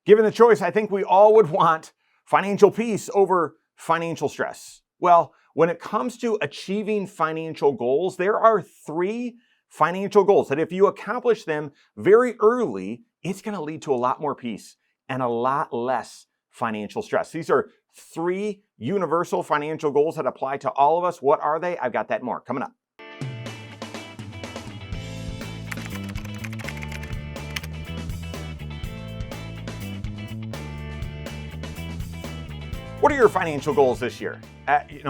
Given the choice, I think we all would want financial peace over financial stress. Well, when it comes to achieving financial goals, there are 3 financial goals that if you accomplish them very early, it's going to lead to a lot more peace and a lot less financial stress. These are 3 universal financial goals that apply to all of us. What are they? I've got that and more coming up. What are your financial goals this year?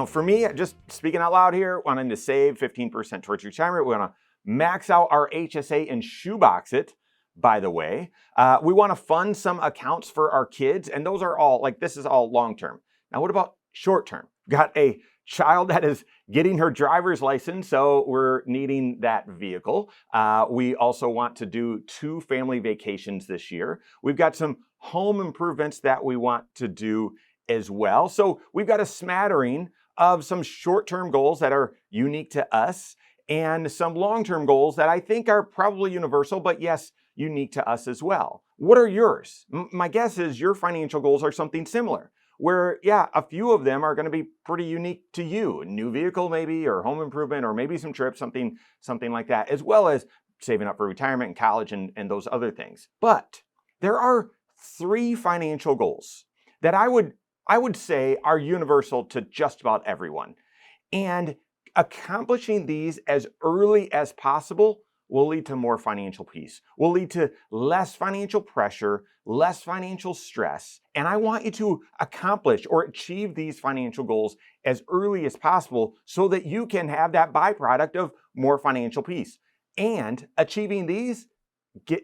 For me, just speaking out loud here, wanting to save 15% towards retirement. We want to max out our HSA and shoebox it, by the way. We want to fund some accounts for our kids, and those are all, this is all long-term. Now, what about short-term? Got a child that is getting her driver's license, so we're needing that vehicle. We also want to do 2 family vacations this year. We've got some home improvements that we want to do as well. So we've got a smattering of some short-term goals that are unique to us and some long-term goals that I think are probably universal, but yes, unique to us as well. What are yours? My guess is your financial goals are something similar, where, a few of them are going to be pretty unique to you. A new vehicle maybe, or home improvement, or maybe some trips, something like that, as well as saving up for retirement and college and those other things. But there are 3 financial goals that I would say are universal to just about everyone. And accomplishing these as early as possible will lead to more financial peace, will lead to less financial pressure, less financial stress. And I want you to accomplish or achieve these financial goals as early as possible so that you can have that byproduct of more financial peace. And achieving these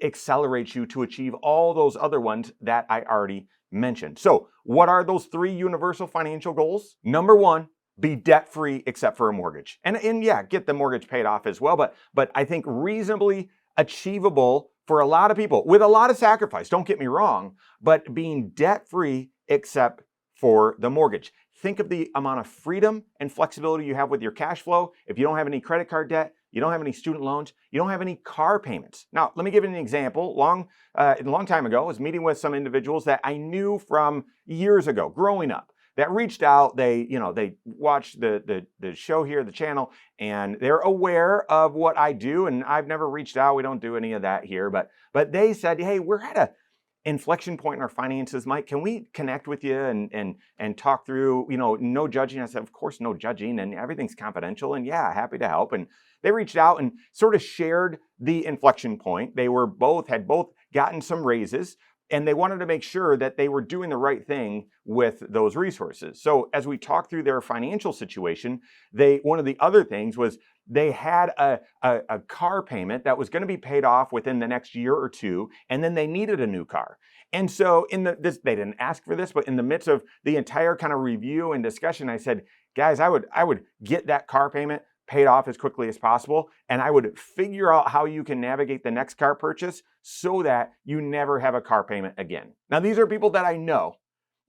accelerates you to achieve all those other ones that I already mentioned. So what are those 3 universal financial goals? Number 1, be debt-free except for a mortgage. And get the mortgage paid off as well, but I think reasonably achievable for a lot of people with a lot of sacrifice, don't get me wrong, but being debt-free except for the mortgage. Think of the amount of freedom and flexibility you have with your cash flow. If you don't have any credit card debt, you don't have any student loans, you don't have any car payments. Now, let me give you an example. A long time ago, I was meeting with some individuals that I knew from years ago, growing up, that reached out. They watched the show here, the channel, and they're aware of what I do. And I've never reached out. We don't do any of that here. But they said, hey, we're at a inflection point in our finances. Mike, can we connect with you and talk through, no judging? I said, of course, no judging, and everything's confidential, and happy to help. And they reached out and sort of shared the inflection point. They had both gotten some raises, and they wanted to make sure that they were doing the right thing with those resources. So as we talked through their financial situation, one of the other things was they had a car payment that was going to be paid off within the next year or 2, and then they needed a new car. And so they didn't ask for this, but in the midst of the entire kind of review and discussion, I said, guys, I would get that car payment paid off as quickly as possible, and I would figure out how you can navigate the next car purchase so that you never have a car payment again. Now, these are people that I know,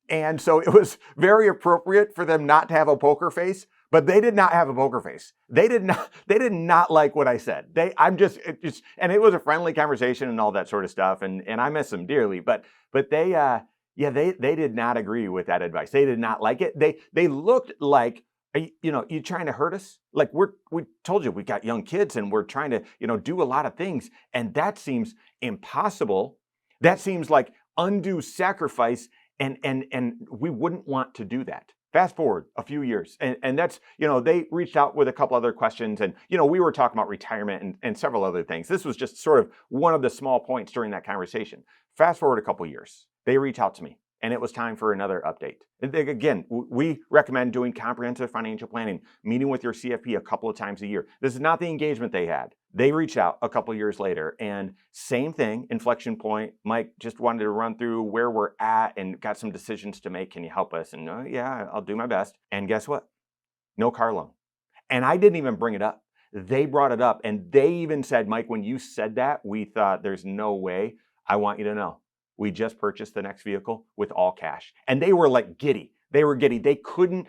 and so it was very appropriate for them not to have a poker face, but they did not have a poker face. They did not like what I said. And it was a friendly conversation and all that sort of stuff, and I miss them dearly, but they did not agree with that advice. They did not like it. They looked like, you trying to hurt us? Like we told you we got young kids and we're trying to, do a lot of things. And that seems impossible. That seems like undue sacrifice. And we wouldn't want to do that. Fast forward a few years. And that's, they reached out with a couple other questions. And, we were talking about retirement and several other things. This was just sort of one of the small points during that conversation. Fast forward a couple years. They reach out to me. And it was time for another update. And again, we recommend doing comprehensive financial planning, meeting with your CFP a couple of times a year. This is not the engagement they had. They reached out a couple of years later, and same thing, inflection point. Mike, just wanted to run through where we're at and got some decisions to make. Can you help us? And I'll do my best. And guess what? No car loan. And I didn't even bring it up. They brought it up, and they even said, Mike, when you said that, we thought there's no way. I want you to know. We just purchased the next vehicle with all cash. And they were like giddy. They were giddy. They couldn't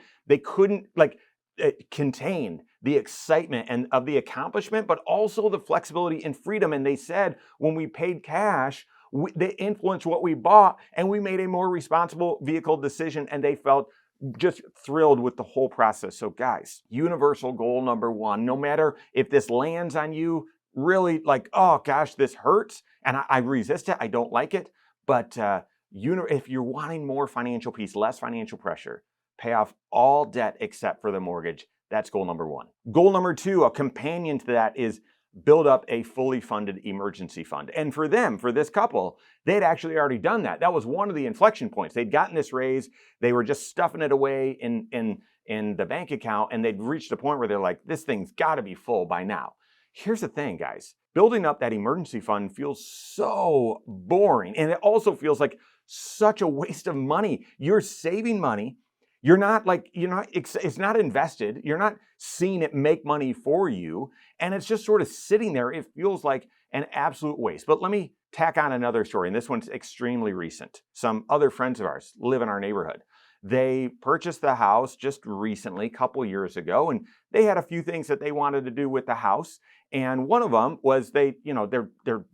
contain the excitement and of the accomplishment, but also the flexibility and freedom. And they said, when we paid cash, They influenced what we bought, and we made a more responsible vehicle decision, and they felt just thrilled with the whole process. So guys, universal goal number one, no matter if this lands on you really like, oh gosh, this hurts, and I resist it, I don't like it, but if you're wanting more financial peace, less financial pressure, pay off all debt except for the mortgage. That's goal number one. Goal number two, a companion to that, is build up a fully funded emergency fund. And for them, for this couple, they'd actually already done that. That was one of the inflection points. They'd gotten this raise. They were just stuffing it away in the bank account, and they'd reached a point where they're like, this thing's got to be full by now. Here's the thing, guys. Building up that emergency fund feels so boring, and it also feels like such a waste of money. You're saving money. It's not invested. You're not seeing it make money for you. And it's just sort of sitting there. It feels like an absolute waste. But let me tack on another story. And this one's extremely recent. Some other friends of ours live in our neighborhood. They purchased the house just recently, a couple years ago, and they had a few things that they wanted to do with the house. And one of them was they're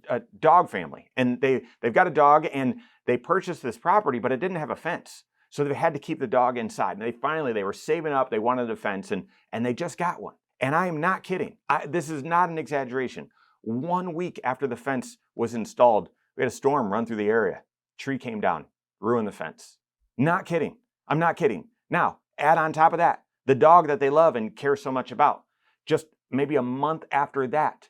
a dog family, and they've got a dog, and they purchased this property, but it didn't have a fence. So they had to keep the dog inside. And they were saving up, they wanted a fence, and they just got one. And I am not kidding. This is not an exaggeration. 1 week after the fence was installed, we had a storm run through the area. Tree came down, ruined the fence. Not kidding. I'm not kidding. Now, add on top of that, the dog that they love and care so much about. Just maybe a month after that,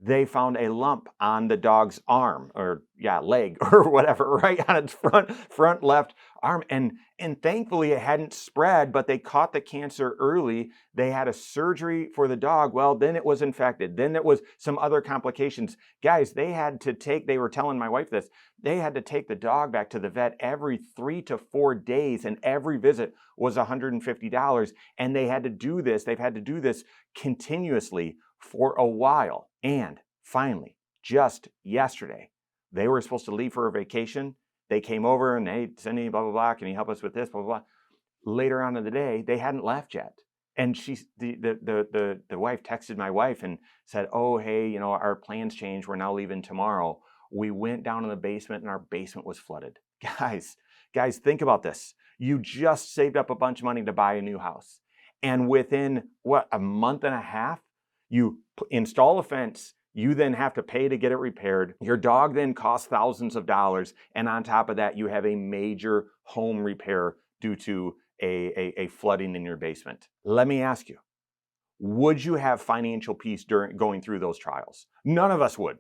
they found a lump on the dog's arm, or leg, or whatever, right on its front left arm. And thankfully it hadn't spread, but they caught the cancer early. They had a surgery for the dog. Well, then it was infected. Then there was some other complications. Guys, they were telling my wife this, they had to take the dog back to the vet every 3 to 4 days, and every visit was $150. And they've had to do this continuously for a while. And finally, just yesterday, they were supposed to leave for a vacation. They came over and, hey, Cindy, blah, blah, blah, can you help us with this, blah, blah, blah. Later on in the day, they hadn't left yet. And the wife texted my wife and said, oh, hey, our plans changed. We're now leaving tomorrow. We went down in the basement, and our basement was flooded. Guys, think about this. You just saved up a bunch of money to buy a new house. And within, a month and a half, you install a fence, you then have to pay to get it repaired. Your dog then costs thousands of dollars. And on top of that, you have a major home repair due to a flooding in your basement. Let me ask you, would you have financial peace during going through those trials? None of us would.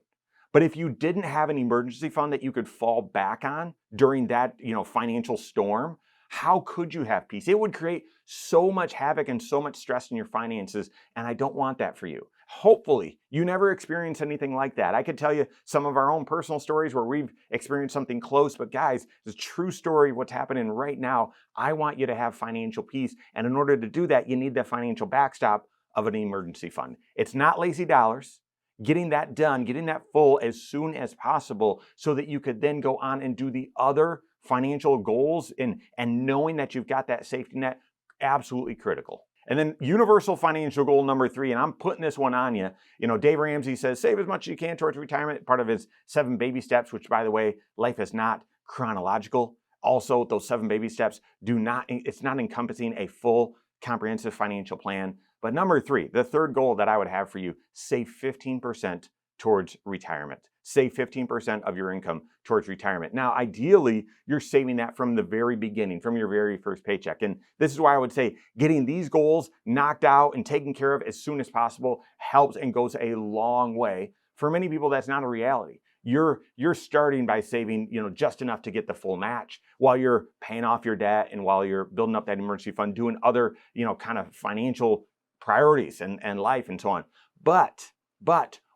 But if you didn't have an emergency fund that you could fall back on during that, financial storm, how could you have peace? It would create so much havoc and so much stress in your finances, and I don't want that for you. Hopefully, you never experience anything like that. I could tell you some of our own personal stories where we've experienced something close, but guys, it's a true story of what's happening right now. I want you to have financial peace, and in order to do that, you need the financial backstop of an emergency fund. It's not lazy dollars. Getting that done, getting that full as soon as possible so that you could then go on and do the other financial goals, and knowing that you've got that safety net, absolutely critical. And then universal financial goal number 3, and I'm putting this one on you. Dave Ramsey says, save as much as you can towards retirement, part of his 7 baby steps, which, by the way, life is not chronological. Also, those 7 baby steps it's not encompassing a full comprehensive financial plan. But number 3, the third goal that I would have for you, save 15% towards retirement. Save 15% of your income towards retirement. Now, ideally, you're saving that from the very beginning, from your very first paycheck. And this is why I would say getting these goals knocked out and taken care of as soon as possible helps and goes a long way. For many people, that's not a reality. You're starting by saving, just enough to get the full match while you're paying off your debt and while you're building up that emergency fund, doing other, kind of financial priorities and life and so on. But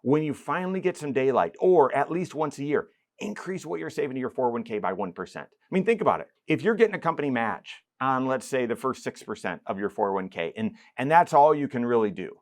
when you finally get some daylight, or at least once a year, increase what you're saving to your 401k by 1%. I mean, think about it. If you're getting a company match on, let's say, the first 6% of your 401k, and that's all you can really do,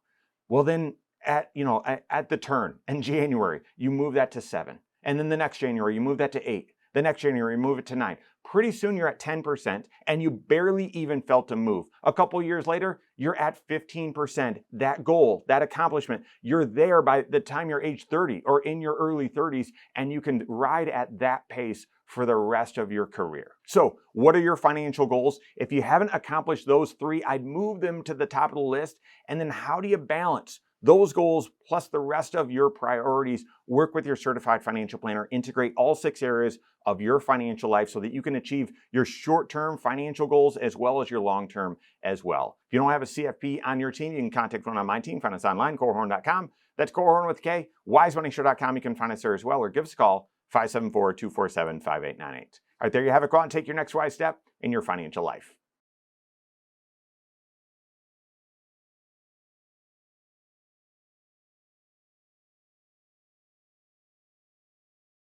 well then at the turn in January, you move that to 7. And then the next January, you move that to 8. The next January, move it to 9. Pretty soon you're at 10% and you barely even felt a move. A couple years later, you're at 15%. That goal, that accomplishment, you're there by the time you're age 30 or in your early 30s, and you can ride at that pace for the rest of your career. So, what are your financial goals? If you haven't accomplished those 3, I'd move them to the top of the list. And then how do you balance those goals plus the rest of your priorities? Work with your certified financial planner, integrate all 6 areas of your financial life so that you can achieve your short-term financial goals as well as your long-term as well. If you don't have a CFP on your team, you can contact one on my team. Find us online, Korhorn.com. That's Korhorn with K, wisemoneyshow.com. You can find us there as well, or give us a call, 574-247-5898. All right, there you have it. Go out and take your next wise step in your financial life.